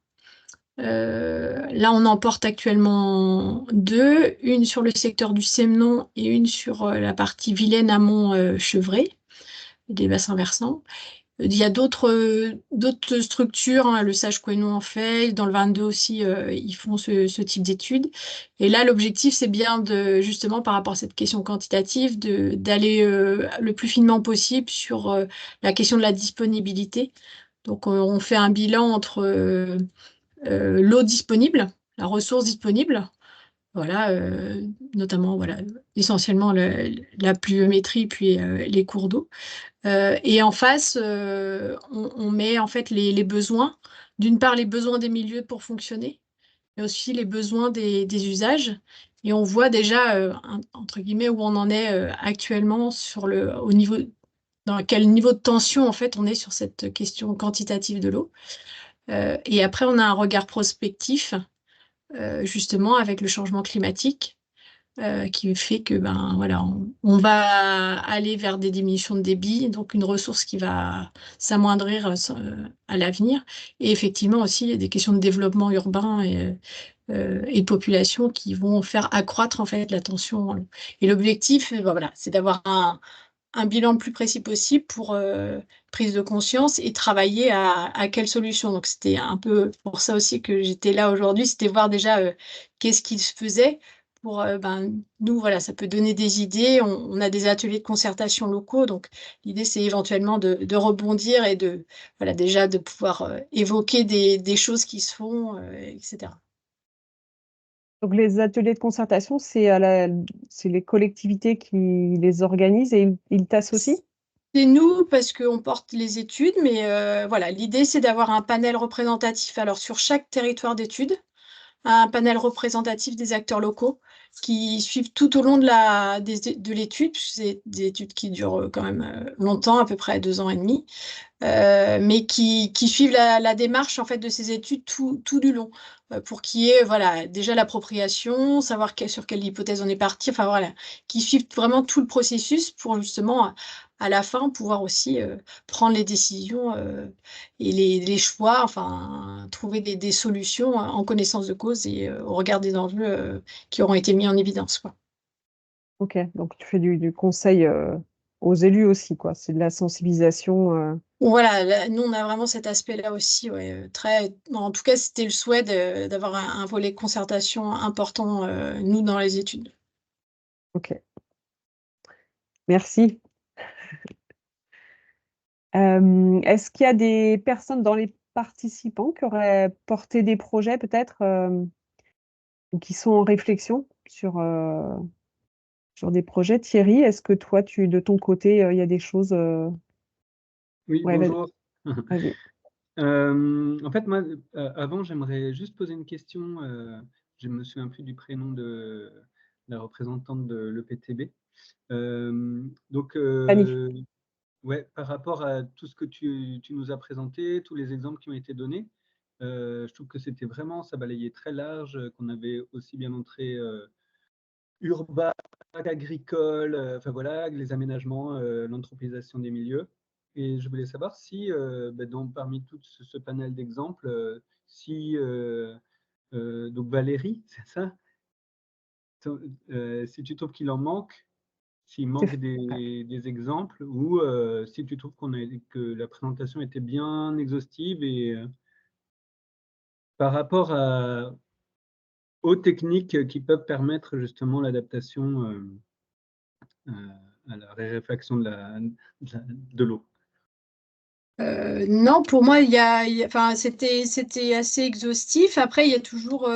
Là, on en porte actuellement 2, une sur le secteur du Sémenon et une sur la partie Vilaine amont Chevré, des bassins versants. Il y a d'autres structures, hein, le Sage Couesnon en fait, dans le 22 aussi, ils font ce type d'études. Et là, l'objectif, c'est bien justement par rapport à cette question quantitative, d'aller le plus finement possible sur la question de la disponibilité. Donc, on fait un bilan entre l'eau disponible, la ressource disponible, voilà, notamment voilà, essentiellement la pluviométrie puis les cours d'eau. Et en face, on met en fait les besoins, d'une part les besoins des milieux pour fonctionner, mais aussi les besoins des usages. Et on voit déjà, entre guillemets, où on en est actuellement au niveau, dans quel niveau de tension en fait on est sur cette question quantitative de l'eau. Et après, on a un regard prospectif, justement, avec le changement climatique, qui fait que ben, voilà, on va aller vers des diminutions de débit, donc une ressource qui va s'amoindrir à l'avenir. Et effectivement aussi, il y a des questions de développement urbain et de population qui vont faire accroître en fait la tension. Et l'objectif, ben, voilà, c'est d'avoir un bilan le plus précis possible pour prise de conscience et travailler à quelle solution. Donc c'était un peu pour ça aussi que j'étais là aujourd'hui, c'était voir déjà qu'est-ce qu'il se faisait pour ben, nous, voilà, ça peut donner des idées. On a des ateliers de concertation locaux, donc l'idée c'est éventuellement de rebondir et voilà, déjà de pouvoir évoquer des choses qui se font, etc. Donc, les ateliers de concertation, c'est les collectivités qui les organisent et ils t'associent? C'est nous parce qu'on porte les études, mais voilà, l'idée c'est d'avoir un panel représentatif alors sur chaque territoire d'études. un panel représentatif des acteurs locaux qui suivent tout au long de l'étude, c'est des études qui durent quand même longtemps, à peu près 2 ans et demi, mais qui suivent la démarche en fait de ces études tout du long, pour qu'il y ait voilà, déjà l'appropriation, savoir sur quelle hypothèse on est parti, enfin voilà, qui suivent vraiment tout le processus pour justement à la fin pouvoir aussi prendre les décisions et les choix, enfin trouver des solutions en connaissance de cause et au regard des enjeux qui auront été mis en évidence, quoi. Ok, donc tu fais du conseil aux élus aussi, quoi. C'est de la sensibilisation. Voilà, nous on a vraiment cet aspect-là aussi, ouais, très. En tout cas, c'était le souhait d'avoir un volet concertation important, nous, dans les études. Ok, merci. Est-ce qu'il y a des personnes dans les participants qui auraient porté des projets peut-être ou qui sont en réflexion sur des projets? Thierry, est-ce que toi, de ton côté, il y a des choses Oui, Ouais, bonjour. vas-y. En fait, moi, avant, j'aimerais juste poser une question. Je me souviens plus du prénom de la représentante de l'EPTB. Donc, Fanny. ouais, par rapport à tout ce que tu nous as présenté, tous les exemples qui ont été donnés, je trouve que c'était vraiment, ça balayait très large, qu'on avait aussi bien montré urbain, agricole, enfin voilà, les aménagements, l'anthropisation des milieux. Et je voulais savoir si, parmi tout ce panel d'exemples, si, donc Valérie, c'est ça, si tu trouves qu'il en manque, s'il manque Ouais. des exemples, ou si tu trouves que la présentation était bien exhaustive et par rapport aux techniques qui peuvent permettre justement l'adaptation à la raréfaction de l'eau. Non, pour moi, enfin, c'était assez exhaustif. Après, il y a toujours.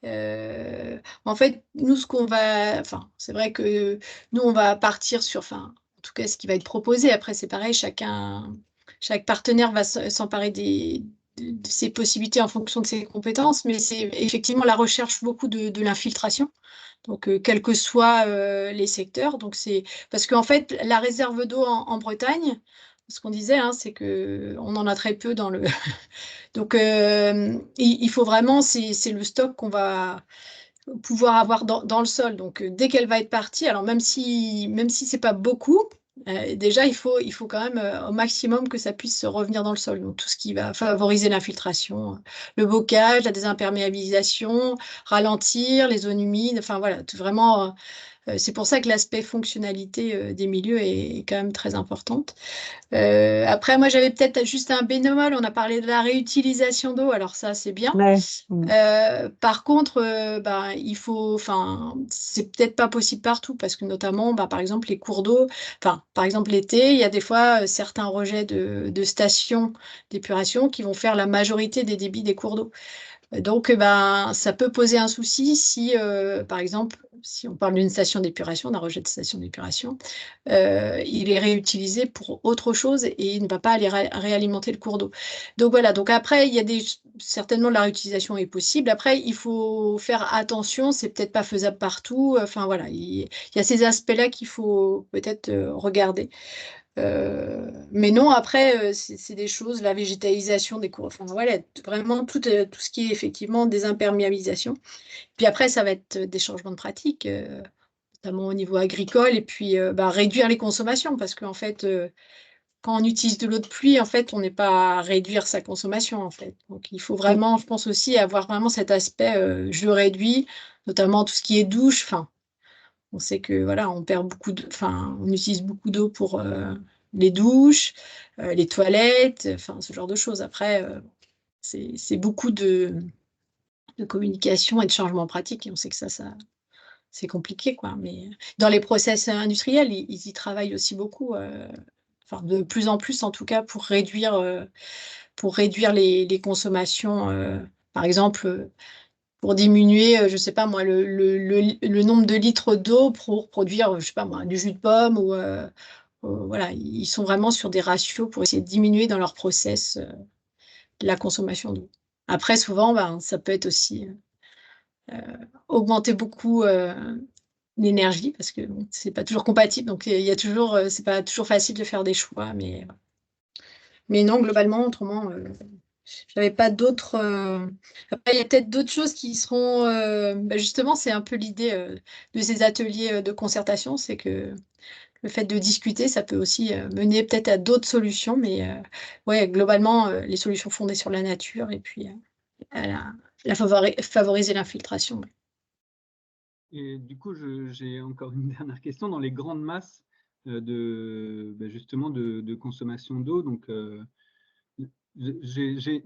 En fait, nous, enfin, c'est vrai que nous, on va partir sur, enfin, en tout cas, ce qui va être proposé. Après, c'est pareil, chaque partenaire va s'emparer de ses possibilités en fonction de ses compétences, mais c'est effectivement la recherche beaucoup de l'infiltration. Donc, quels que soient les secteurs. Donc, c'est parce qu'en fait, la réserve d'eau en Bretagne, ce qu'on disait, hein, c'est que on en a très peu dans le. Donc, il faut vraiment, c'est le stock qu'on va pouvoir avoir dans le sol. Donc, dès qu'elle va être partie, alors même si c'est pas beaucoup, déjà, il faut quand même au maximum que ça puisse revenir dans le sol. Donc, tout ce qui va favoriser l'infiltration, le bocage, la désimperméabilisation, ralentir les zones humides, enfin voilà, vraiment. C'est pour ça que l'aspect fonctionnalité des milieux est quand même très importante. Après, moi, j'avais peut-être juste un bémol. On a parlé de la réutilisation d'eau. Alors ça, c'est bien. Ouais. Par contre, enfin, c'est peut-être pas possible partout parce que notamment, par exemple, les cours d'eau, enfin, par exemple, l'été, il y a des fois certains rejets de stations d'épuration qui vont faire la majorité des débits des cours d'eau. Donc, ça peut poser un souci si, par exemple, si on parle d'une station d'épuration, d'un rejet de station d'épuration, il est réutilisé pour autre chose et il ne va pas aller réalimenter le cours d'eau. Donc voilà, donc après, certainement la réutilisation est possible. Après, il faut faire attention, c'est peut-être pas faisable partout. Enfin voilà, il y a ces aspects-là qu'il faut peut-être regarder. Mais non, après, c'est des choses, la végétalisation des cours, enfin voilà, vraiment tout ce qui est effectivement des imperméabilisations. Puis après, ça va être des changements de pratique, notamment au niveau agricole, et puis réduire les consommations, parce qu'en fait, quand on utilise de l'eau de pluie, en fait, on n'est pas à réduire sa consommation, en fait. Donc il faut Mm. vraiment, je pense aussi, avoir vraiment cet aspect, je réduis, notamment tout ce qui est douche, enfin. On sait que voilà, enfin, on utilise beaucoup d'eau pour les douches, les toilettes, enfin ce genre de choses. Après, c'est beaucoup de communication et de changement pratique. Et on sait que ça c'est compliqué, quoi. Mais dans les process industriels, ils y travaillent aussi beaucoup. Enfin, de plus en plus, en tout cas, pour réduire les consommations. Par exemple, pour diminuer, je sais pas moi, le nombre de litres d'eau pour produire, je sais pas moi, du jus de pomme ou voilà, ils sont vraiment sur des ratios pour essayer de diminuer dans leur process la consommation d'eau. Après, souvent, ça peut être aussi augmenter beaucoup l'énergie, parce que bon, c'est pas toujours compatible, donc il y a toujours, c'est pas toujours facile de faire des choix, mais non, globalement, autrement, j'avais pas d'autres. Après, il y a peut-être d'autres choses qui seront. Justement, c'est un peu l'idée de ces ateliers de concertation, c'est que le fait de discuter, ça peut aussi mener peut-être à d'autres solutions, mais ouais, globalement, les solutions fondées sur la nature et puis à favoriser l'infiltration. Ouais. Et du coup, j'ai encore une dernière question. Dans les grandes masses justement de consommation d'eau, donc j'ai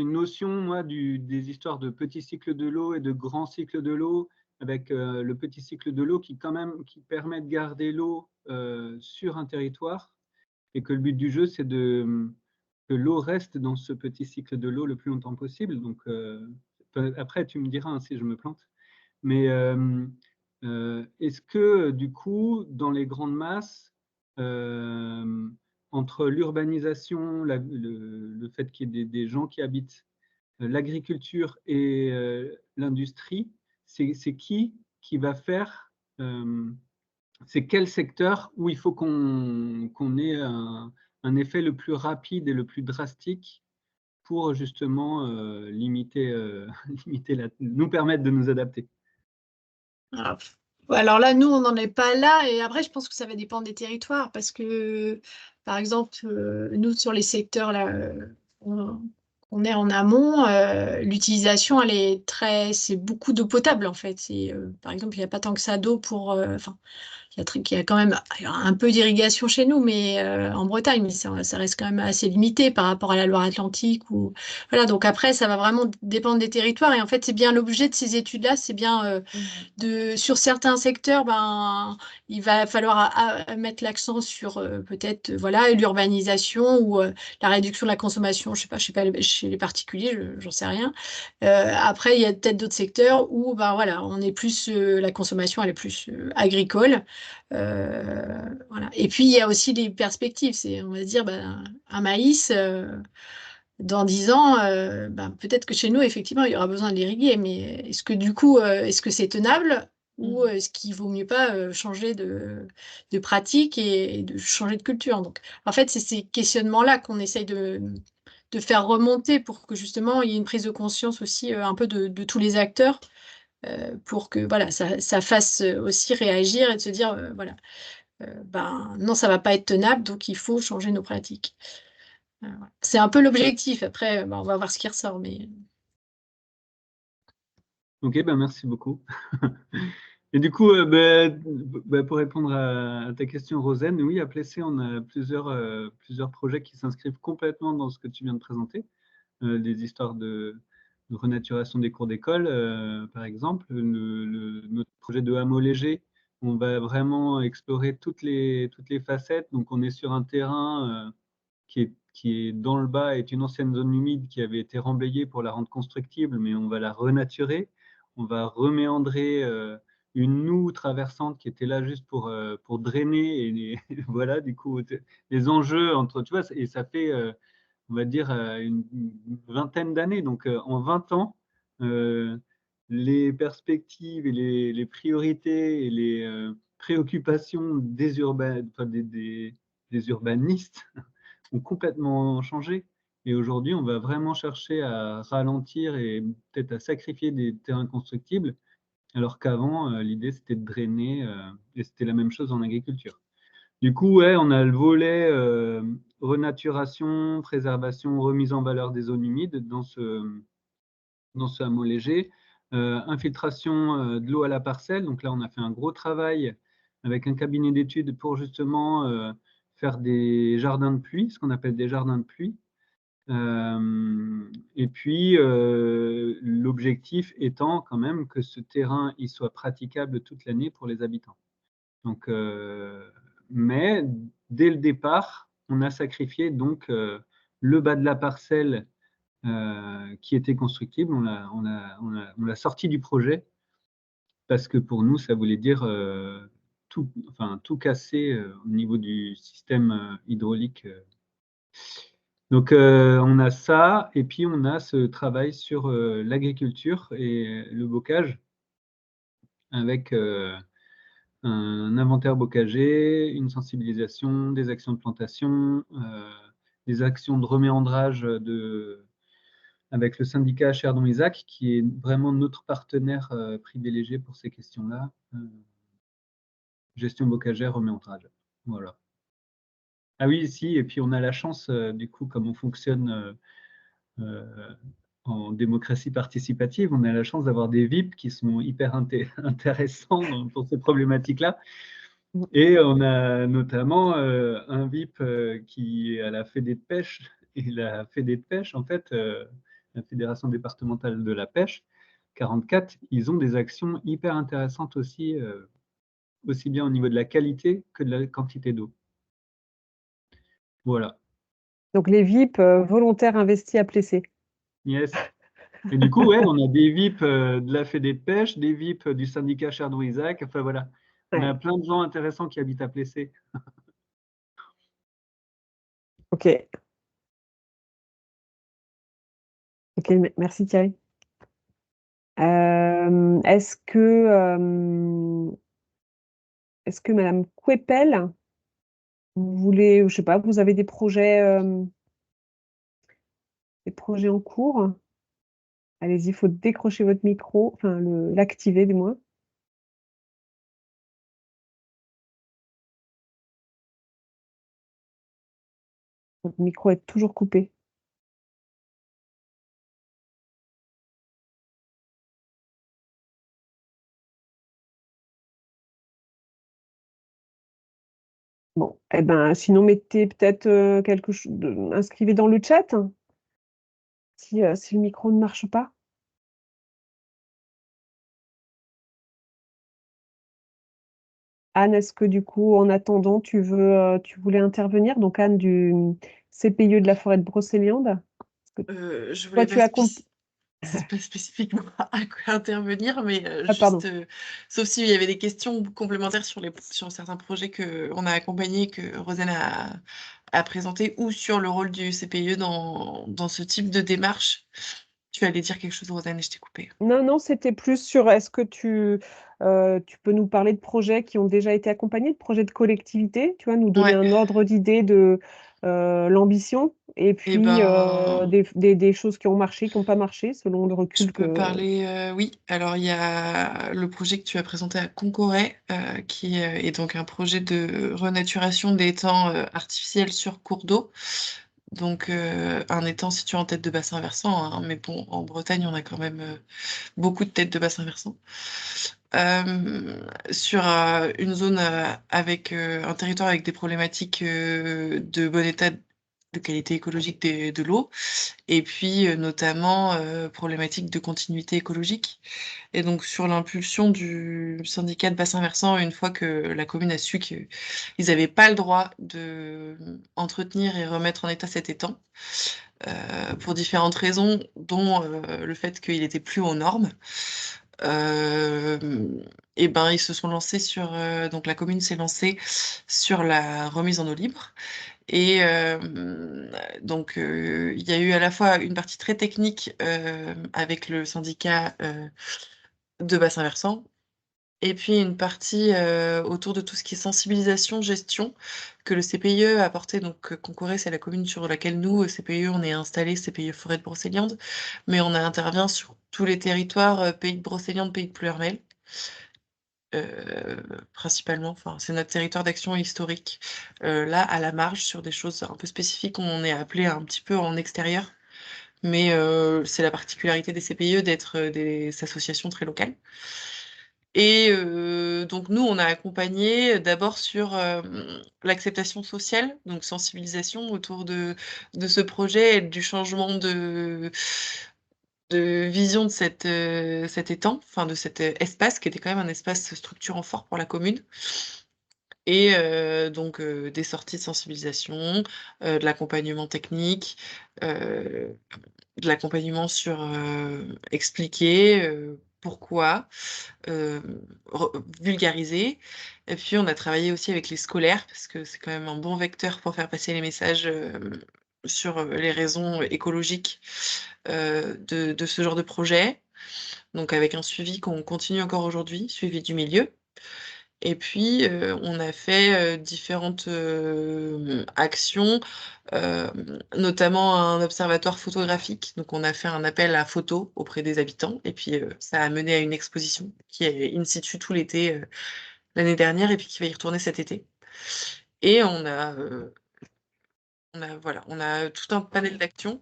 une notion, moi, des histoires de petits cycles de l'eau et de grands cycles de l'eau, avec le petit cycle de l'eau qui permet de garder l'eau sur un territoire, et que le but du jeu, c'est que l'eau reste dans ce petit cycle de l'eau le plus longtemps possible. Donc, après, tu me diras si je me plante. Mais est-ce que, du coup, dans les grandes masses, entre l'urbanisation, le fait qu'il y ait des gens qui habitent, l'agriculture et l'industrie, c'est qui va faire, c'est quel secteur où il faut qu'on ait un effet le plus rapide et le plus drastique pour justement nous permettre de nous adapter? Alors là, nous, on n'en est pas là. Et après, je pense que ça va dépendre des territoires. Parce que, par exemple, nous, sur les secteurs là, on est en amont, l'utilisation, elle est c'est beaucoup d'eau potable, en fait. Par exemple, il n'y a pas tant que ça d'eau pour. Enfin, il y a quand même un peu d'irrigation chez nous, mais en Bretagne, mais ça reste quand même assez limité par rapport à la Loire-Atlantique. Voilà, donc après, ça va vraiment dépendre des territoires. Et en fait, c'est bien l'objet de ces études-là, c'est bien sur certains secteurs, ben, il va falloir mettre l'accent sur peut-être voilà, l'urbanisation ou la réduction de la consommation, je sais pas, chez les particuliers, j'en sais rien. Après, il y a peut-être d'autres secteurs où ben, voilà, on est plus, la consommation elle est plus agricole. Voilà. Et puis, il y a aussi les perspectives. On va se dire, ben, un maïs, dans 10 ans, ben, peut-être que chez nous, effectivement, il y aura besoin de l'irriguer, mais est-ce que du coup, est-ce que c'est tenable ou est-ce qu'il vaut mieux pas changer de pratique et de changer de culture? Donc, en fait, c'est ces questionnements-là qu'on essaye de faire remonter pour que justement, il y ait une prise de conscience aussi un peu de tous les acteurs pour que voilà, ça fasse aussi réagir et de se dire, voilà, ben, non, ça va pas être tenable, donc il faut changer nos pratiques. Voilà. C'est un peu l'objectif. Après, ben, on va voir ce qui ressort. Mais... Ok, ben merci beaucoup. Et du coup, pour répondre à ta question, Rosen, oui, à Plessé, on a plusieurs projets qui s'inscrivent complètement dans ce que tu viens de présenter. Des histoires de renaturation des cours d'école, par exemple. Notre projet de hameau léger, on va vraiment explorer toutes les facettes. Donc, on est sur un terrain qui est dans le bas, est une ancienne zone humide qui avait été remblayée pour la rendre constructible, mais on va la renaturer. On va reméandrer une noue traversante qui était là juste pour drainer. Et voilà, du coup, les enjeux entre, tu vois, et ça fait, on va dire, une vingtaine d'années. Donc, en 20 ans, les perspectives et les priorités et les préoccupations des urbanistes ont complètement changé. Et aujourd'hui, on va vraiment chercher à ralentir et peut-être à sacrifier des terrains constructibles, alors qu'avant, l'idée, c'était de drainer, et c'était la même chose en agriculture. Du coup, ouais, on a le volet renaturation, préservation, remise en valeur des zones humides dans ce hameau léger. Infiltration de l'eau à la parcelle. Donc là, on a fait un gros travail avec un cabinet d'études pour justement faire des jardins de pluie, ce qu'on appelle des jardins de pluie. Et puis, l'objectif étant quand même que ce terrain il soit praticable toute l'année pour les habitants. Donc, mais dès le départ, on a sacrifié donc le bas de la parcelle qui était constructible. On l'a sorti du projet parce que pour nous, ça voulait dire tout casser au niveau du système hydraulique Donc, on a ça, et puis on a ce travail sur l'agriculture et le bocage, avec un inventaire bocager, une sensibilisation, des actions de plantation, des actions de reméandrage avec le syndicat Cherdon-Isaac, qui est vraiment notre partenaire privilégié pour ces questions-là. Gestion bocagère, reméandrage. Voilà. Ah oui, si, et puis on a la chance, du coup, comme on fonctionne en démocratie participative, on a la chance d'avoir des VIP qui sont hyper intéressants pour ces problématiques-là. Et on a notamment un VIP qui est à la Fédé de pêche. Et la Fédé de pêche, en fait, la Fédération départementale de la pêche, 44, ils ont des actions hyper intéressantes aussi, aussi bien au niveau de la qualité que de la quantité d'eau. Voilà. Donc les VIP volontaires investis à Plessé. Yes. Et du coup, ouais, on a des VIP de la Fédé de pêche, des VIP du syndicat Cherdon-Isaac. Enfin voilà, on a Ouais. plein de gens intéressants qui habitent à Plessé. Ok. Ok, merci Thierry. Est-ce que Madame Couépel, vous voulez, je sais pas, vous avez des projets en cours? Allez-y, il faut décrocher votre micro, enfin l'activer du moins. Votre micro est toujours coupé. Bon, eh ben, sinon mettez peut-être quelque chose, inscrivez dans le chat si le micro ne marche pas. Anne, est-ce que du coup, en attendant, tu voulais intervenir? Donc Anne du CPIE de la forêt de Brocéliande. Je Toi, voulais pas spécifiquement à quoi intervenir, mais Ah, pardon. juste, sauf s'il y avait des questions complémentaires sur certains projets qu'on a accompagnés, que Rosanne a présenté, ou sur le rôle du CPIE dans ce type de démarche. Tu allais dire quelque chose, Rosanne, et je t'ai coupé. Non, non, c'était plus sur est-ce que tu peux nous parler de projets qui ont déjà été accompagnés, de projets de collectivité, tu vois, nous donner Ouais. un ordre d'idée de l'ambition et Eh puis ben, des choses qui ont marché, qui n'ont pas marché, selon le je recul peux que. parler, oui. Alors, il y a le projet que tu as présenté à Concoret, qui est donc un projet de renaturation d'étangs artificiels sur cours d'eau. Donc, un étang situé en tête de bassin versant, hein, mais bon, en Bretagne, on a quand même beaucoup de têtes de bassin versant. Sur une zone avec un territoire avec des problématiques de bon état de qualité écologique de l'eau, et puis notamment problématiques de continuité écologique. Et donc sur l'impulsion du syndicat de bassin versant, une fois que la commune a su qu'ils n'avaient pas le droit de entretenir et remettre en état cet étang, pour différentes raisons, dont le fait qu'il n'était plus aux normes, et ben ils se sont lancés donc la commune s'est lancée sur la remise en eau libre. Et donc, il y a eu à la fois une partie très technique avec le syndicat de bassin versant, et puis une partie autour de tout ce qui est sensibilisation, gestion, que le CPIE a apporté. Donc, Concoret, c'est la commune sur laquelle nous, CPIE, on est installé, CPIE Forêt de Brocéliande, mais on intervient sur tous les territoires, Pays de Brocéliande, Pays de Pluhermel. Principalement, enfin, c'est notre territoire d'action historique. Là, à la marge, sur des choses un peu spécifiques, on est appelé un petit peu en extérieur, mais c'est la particularité des CPIE d'être des associations très locales. Et donc nous, on a accompagné d'abord sur l'acceptation sociale, donc sensibilisation autour de ce projet et du changement de vision de cet étang, enfin de cet espace qui était quand même un espace structurant fort pour la commune. Et donc des sorties de sensibilisation, de l'accompagnement technique, de l'accompagnement sur expliquer pourquoi, euh, vulgariser. Et puis on a travaillé aussi avec les scolaires, parce que c'est quand même un bon vecteur pour faire passer les messages sur les raisons écologiques de ce genre de projet. Donc avec un suivi qu'on continue encore aujourd'hui, suivi du milieu. Et puis, on a fait différentes actions, notamment un observatoire photographique. Donc on a fait un appel à photos auprès des habitants et puis ça a mené à une exposition qui est in situ tout l'été l'année dernière et puis qui va y retourner cet été. Et on a tout un panel d'actions.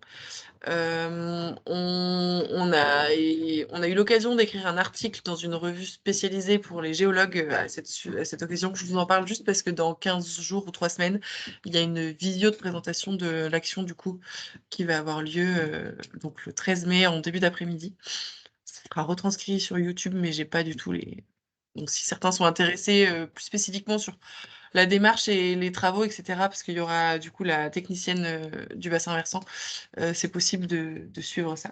On a eu l'occasion d'écrire un article dans une revue spécialisée pour les géologues à cette occasion. Je vous en parle juste parce que dans 15 jours ou 3 semaines, il y a une visio de présentation de l'action du coup qui va avoir lieu donc le 13 mai en début d'après-midi. Ça sera retranscrit sur YouTube, mais j'ai pas du tout les. Donc si certains sont intéressés plus spécifiquement sur la démarche et les travaux, etc., parce qu'il y aura du coup la technicienne du bassin versant, c'est possible de suivre ça.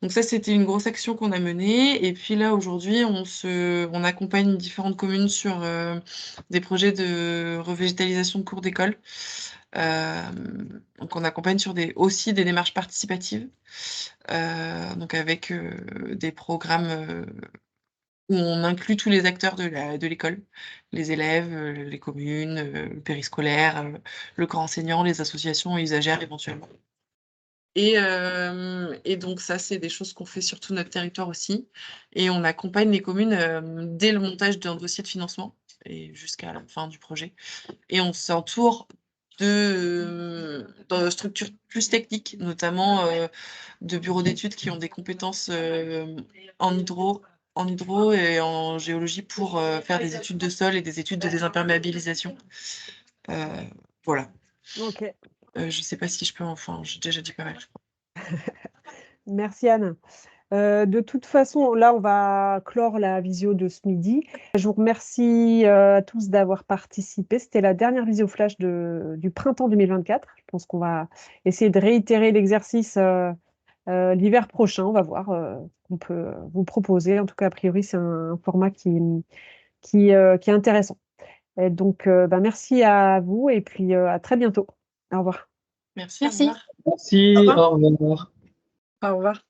Donc ça, c'était une grosse action qu'on a menée. Et puis là, aujourd'hui, on accompagne différentes communes sur des projets de revégétalisation de cours d'école. Donc on accompagne sur aussi des démarches participatives, donc avec des programmes où on inclut tous les acteurs de l'école, les élèves, les communes, le périscolaire, le corps enseignant, les associations usagères éventuellement. Et donc ça, c'est des choses qu'on fait sur tout notre territoire aussi. Et on accompagne les communes dès le montage d'un dossier de financement et jusqu'à la fin du projet. Et on s'entoure de structures plus techniques, notamment de bureaux d'études qui ont des compétences en hydro et en géologie pour faire des études de sol et des études de désimperméabilisation. Voilà. Ok. Je sais pas si je peux, enfin, j'ai déjà dit pas mal, je crois. Merci Anne. De toute façon, là, on va clore la visio de ce midi. Je vous remercie à tous d'avoir participé. C'était la dernière visio flash du printemps 2024. Je pense qu'on va essayer de réitérer l'exercice l'hiver prochain. On va voir ce qu'on peut vous proposer. En tout cas, a priori, c'est un format qui est intéressant. Et donc, merci à vous et puis à très bientôt. Au revoir. Merci. Au Merci. revoir. Merci, Au revoir. au revoir. Au revoir.